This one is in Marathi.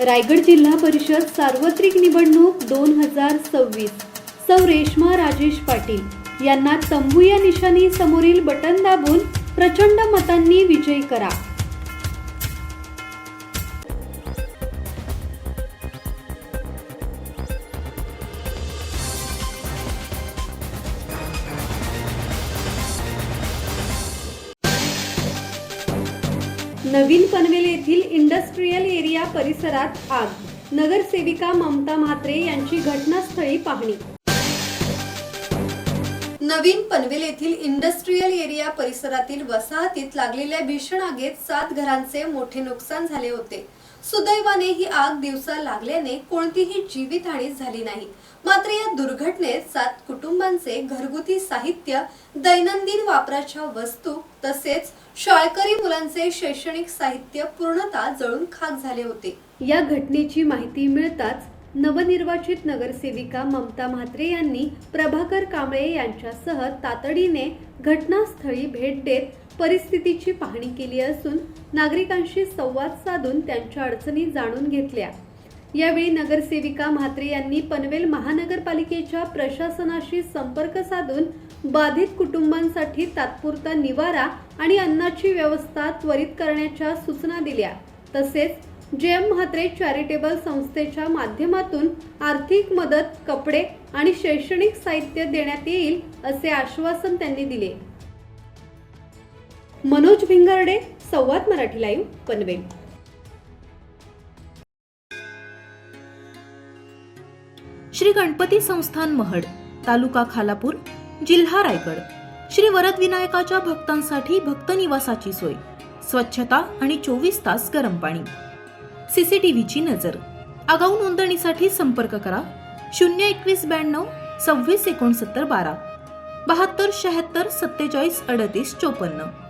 रायगड जिल्हा परिषद सार्वत्रिक निवडणूक 2026 सौ रेश्मा राजेश पाटील यांना तंबू या निशाणी समोरील बटन दाबून प्रचंड मतांनी विजयी करा। नवीन पनवेल येथील इंडस्ट्रियल एरिया परिसरात आग, नगरसेविका ममता म्हात्रे यांची घटनास्थळी पाहणी। नवीन पनवेल येथील इंडस्ट्रियल एरिया परिसरातील वसाहतीत लागलेल्या भीषण आगीत 7 घरांचे मोठे नुकसान झाले होते। सुदैवाने ही आग दिवसा लागल्याने कोणतीही जीवितहानी झाली नाही। मात्र या दुर्घटनेत 7 कुटुंबांचे घरगुती साहित्य, दैनंदिन वापराच्या वस्तू तसेच शाळकरी मुलांचे शैक्षणिक साहित्य पूर्णतः जळून खाक झाले होते। या घटनेची माहिती मिळताच नवनिर्वाचित नगरसेविका ममता म्हात्रे यांनी प्रभाकर कांबळे यांच्यासह तातडीने घटनास्थळी भेट देत परिस्थितीची पाहणी केली असून नागरिकांशी संवाद साधून त्यांच्या अडचणी जाणून घेतल्या। यावेळी नगरसेविका म्हात्रे यांनी पनवेल महानगरपालिकेच्या प्रशासनाशी संपर्क साधून बाधित कुटुंबांसाठी तात्पुरता निवारा आणि अन्नाची व्यवस्था त्वरित करण्याच्या सूचना दिल्या। तसेच जेएम म्हात्रे चॅरिटेबल संस्थेच्या माध्यमातून आर्थिक मदत, कपडे आणि शैक्षणिक साहित्य देण्यात येईल असे आश्वासन त्यांनी दिले। मनोज भिंगारडे, संवाद मराठी लाईव्ह, पनवेल। श्री गणपती संस्थान महड, तालुका खालापूर, जिल्हा रायगड। श्री वरद विनायकाच्या भक्तांसाठी भक्त निवासाची सोय, स्वच्छता आणि 24 तास गरम पाणी, सीसीटीव्हीची नजर। आगाऊ नोंदणीसाठी संपर्क करा 021 92 26 69 12 72 76 47 38 54।